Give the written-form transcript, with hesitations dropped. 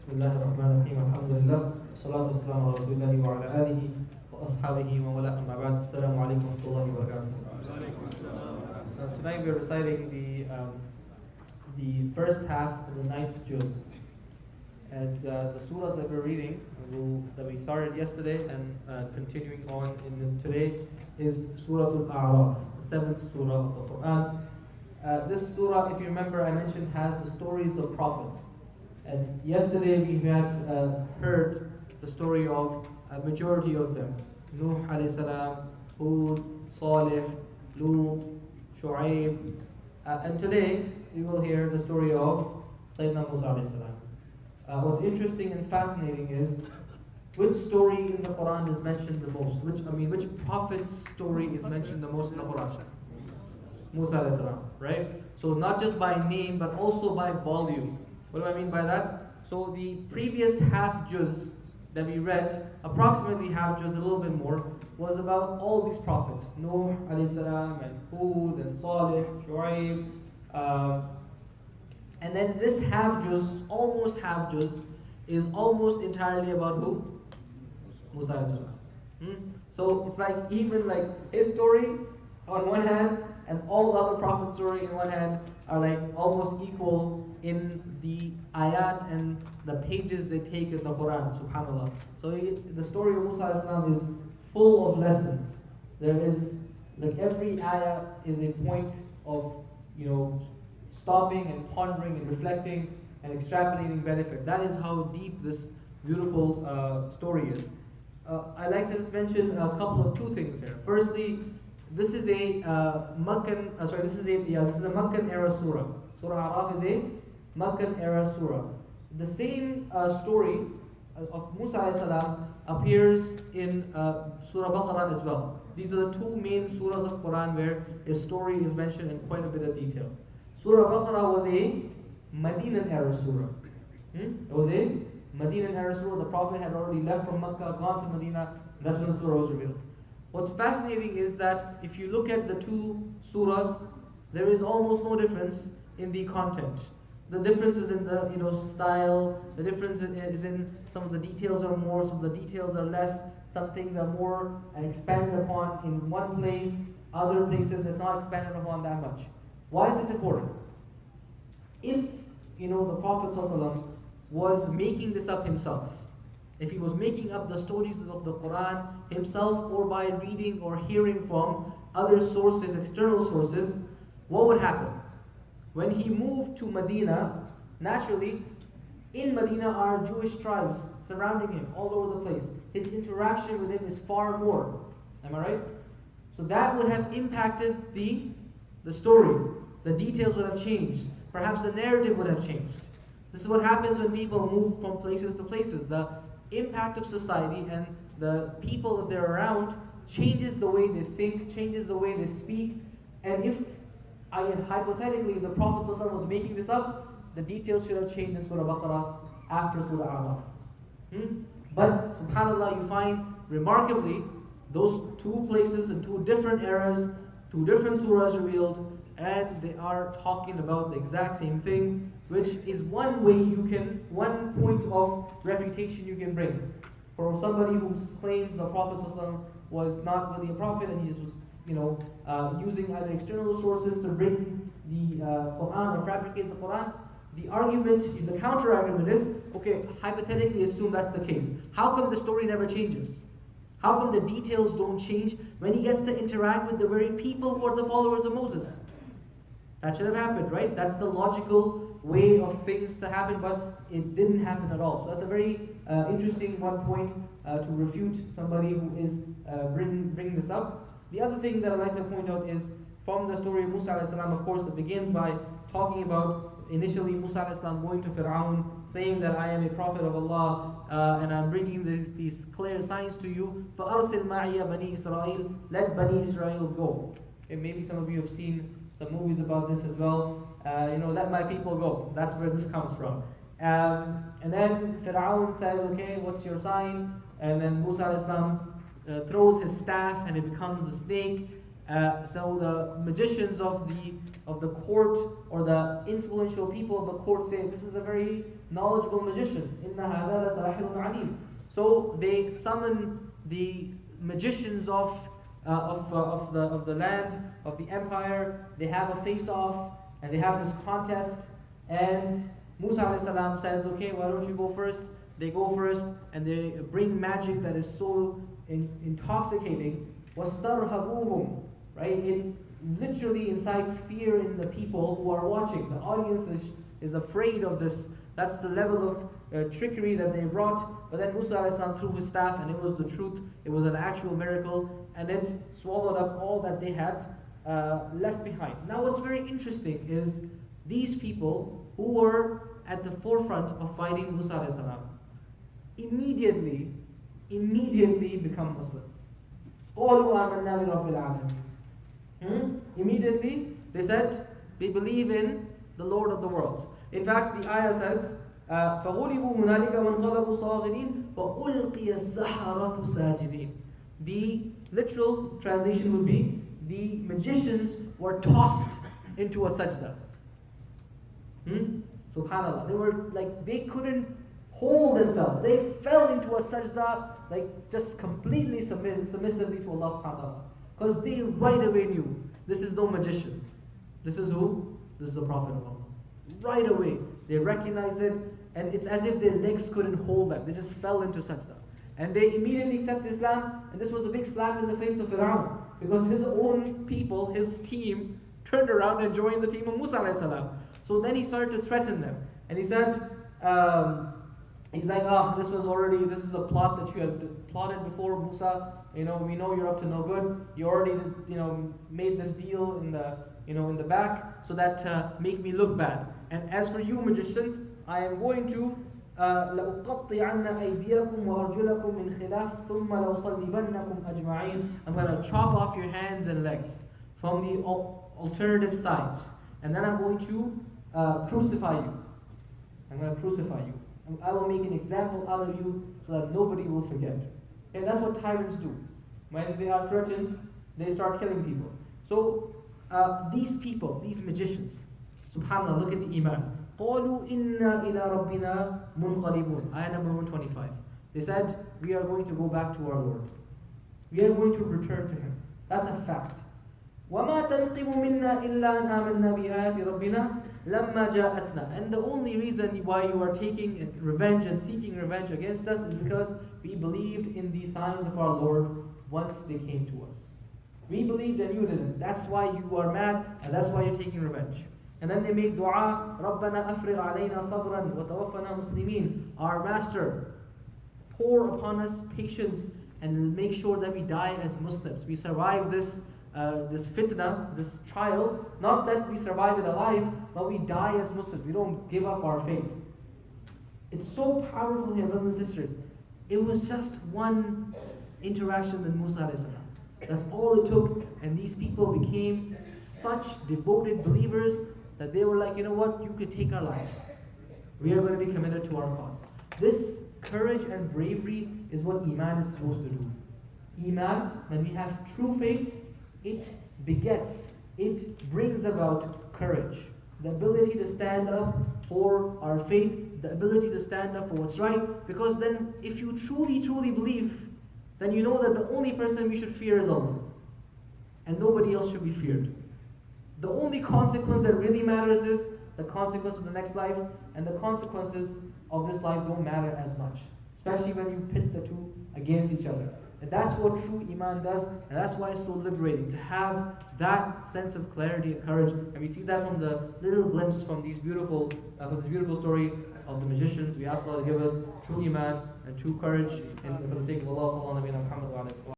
Bismillahirrahmanirrahim. Alhamdulillah. Salatu wassalamu ala rasulillahi wa ala alihi wa ashabihi wa wala amma ba'd. Assalamu alaikum wa rahmatullahi wa barakatuh. Tonight we are reciting the first half of the 9th juz. And the surah that we're reading, that we started yesterday and continuing on today, is Surah Al-A'raf, the 7th surah of the Quran. This surah, if you remember, I mentioned, has the stories of prophets. And yesterday we had heard the story of a majority of them. Nuh alayhi salam, Hud, Salih, Lut, Shu'aib. And today we will hear the story of Sayyidina Musa alayhi salam. What's interesting and fascinating is which story in the Quran is mentioned the most? Which prophet's story is mentioned the most in the Quran? Musa alayhi salam, right? So not just by name but also by volume. What do I mean by that? So the previous half juz that we read, approximately half juz, a little bit more, was about all these prophets. Nuh alayhi salam and Hud and Salih, Shu'aib. And then this half juz, almost half juz, is almost entirely about who? Musa alayhi salam. So it's like even like his story on one hand and all the other prophets' story in one hand are like almost equal in the ayat and the pages they take in the Quran, subhanAllah. So the story of Musa alayhi salam is full of lessons. There is, like every ayat is a point of, stopping and pondering and reflecting and extrapolating benefit. That is how deep this beautiful story is. I'd like to just mention a couple of two things here. Firstly, this is a Meccan era surah. Surah Aaraf is a Meccan era surah. The same story of Musa alayhi salam appears in Surah Baqarah as well. These are the two main surahs of Quran where his story is mentioned in quite a bit of detail. Surah Baqarah was a Medinan era surah. It was a Medinan era surah. The Prophet had already left from Mecca, gone to Medina. That's when the surah was revealed. What's fascinating is that if you look at the two surahs, there is almost no difference in the content. The difference is in the style. The difference is in some of the details are more, some of the details are less. Some things are more expanded upon in one place. Other places it's not expanded upon that much. Why is this important? If the Prophet ﷺ was making this up himself, if he was making up the stories of the Quran himself or by reading or hearing from other sources, external sources, what would happen? When he moved to Medina, naturally, in Medina are Jewish tribes surrounding him all over the place. His interaction with him is far more. Am I right? So that would have impacted the story. The details would have changed. Perhaps the narrative would have changed. This is what happens when people move from places to places. The impact of society and the people that they're around changes the way they think, changes the way they speak. And if hypothetically the Prophet ﷺ was making this up, the details should have changed in Surah Baqarah after Surah A'raf. But subhanAllah, you find remarkably those two places and two different eras, two different surahs revealed, and they are talking about the exact same thing, which is one point of refutation you can bring. For somebody who claims the Prophet ﷺ was not really a prophet and he was using either external sources to bring the Quran or fabricate the Quran, the counter argument is, okay, hypothetically assume that's the case. How come the story never changes? How come the details don't change when he gets to interact with the very people who are the followers of Moses? That should have happened, right? That's the logical way of things to happen, but it didn't happen at all. So that's a very interesting one point to refute somebody who is bringing this up. The other thing that I'd like to point out is from the story of Musa alayhi salam, of course, it begins by talking about initially Musa alayhi salam going to Fir'aun, saying that I am a prophet of Allah and I'm bringing these clear signs to you. فَأَرْسِلْ مَعِيَ بَنِي إِسْرَائِيل, let Bani Israel go. Okay, maybe some of you have seen some movies about this as well. Let my people go. That's where this comes from. And then Fir'aun says, okay, what's your sign? And then Musa alayhi salam throws his staff and it becomes a snake. So the magicians of the court, or the influential people of the court, say this is a very knowledgeable magician. Inna hada la sahirun alim. So they summon the magicians of the land, of the empire. They have a face-off, and they have this contest. And Musa alayhi salam says, okay, why don't you go first? They go first, and they bring magic that is so intoxicating. وَاسْتَرْهَبُوهُمْ, right? It literally incites fear in the people who are watching. The audience is afraid of this. That's the level of trickery that they brought. But then Musa alayhi salam threw his staff, and it was the truth. It was an actual miracle, and it swallowed up all that they had left behind. Now what's very interesting is these people who were at the forefront of fighting Musa alayhi salam immediately become Muslims. قَالُوا آمَنَّا بِرَبِّ الْعَالَمِينَ. Immediately they said they believe in the Lord of the worlds. In fact, the ayah says, فَغُلِبُوا هُنَالِكَ وَانْقَلَبُوا صَاغِرِينَ وَأُلْقِيَ السَّحَرَةُ سَاجِدِينَ. The literal translation would be, the magicians were tossed into a sajda. Subhanallah. They were like, they couldn't hold themselves. They fell into a sajda, like just completely submissively to Allah subhanahu wa ta'ala. Because they right away knew, this is no magician. This is who? This is the Prophet of Allah. Right away, they recognized it, and it's as if their legs couldn't hold them. They just fell into sajda. And they immediately accepted Islam, and this was a big slap in the face of Fir'aun, because his own people, his team, turned around and joined the team of Musa alayhi salam. So then he started to threaten them, and he said, he's like, this is a plot that you had plotted before, Musa. We know you're up to no good. You already, made this deal in the back, so that make me look bad. And as for you magicians, I am going to لَأُقَطِّعَنَّ أَيْدِيَكُمْ وَأَرْجُلَكُمْ مِنْ خِلَافٍ ثُمَّ لَأُصَلِّبَنَّكُمْ أَجْمَعِينَ. I'm going to chop off your hands and legs from the alternative sides, and then I'm going to crucify you. I'm going to crucify you. And I will make an example out of you so that nobody will forget. And that's what tyrants do. When they are threatened, they start killing people. So these people, these magicians, subhanAllah, look at the iman. قَالُوا إِنَّا إِلَىٰ رَبِّنَا مُنْقَلِبُونَ. Ayah number 125. They said, we are going to go back to our Lord. We are going to return to Him. That's a fact. وَمَا تَنْقِمُ مِنَّا إِلَّا أَنْ آمَنَّا بِآيَاتِ رَبِّنَا لَمَّا جَاءَتْنَا. And the only reason why you are taking revenge and seeking revenge against us is because we believed in the signs of our Lord once they came to us. We believed and you didn't. That's why you are mad, and that's why you're taking revenge. And then they make dua, رَبَّنَا أَفْرِغْ عَلَيْنَا صَبْرًا وَتَوَفَّنَا مُسْلِمِينَ. Our Master, pour upon us patience and make sure that we die as Muslims. We survive this fitna, this trial. Not that we survive it alive, but we die as Muslims. We don't give up our faith. It's so powerful here, brothers and sisters. It was just one interaction with Musa alayhi salam. That's all it took, and these people became such devoted believers that they were like, you know what, you could take our lives. We are going to be committed to our cause. This courage and bravery is what Iman is supposed to do. Iman, when we have true faith, it begets, it brings about courage. The ability to stand up for our faith, the ability to stand up for what's right, because then if you truly, truly believe, then you know that the only person we should fear is Allah. And nobody else should be feared. The only consequence that really matters is the consequence of the next life, and the consequences of this life don't matter as much. Especially when you pit the two against each other. And that's what true Iman does, and that's why it's so liberating, to have that sense of clarity and courage. And we see that from the little glimpse from this beautiful story of the magicians. We ask Allah to give us true Iman and true courage, and for the sake of Allah, sallallahu alaihi wa sallam.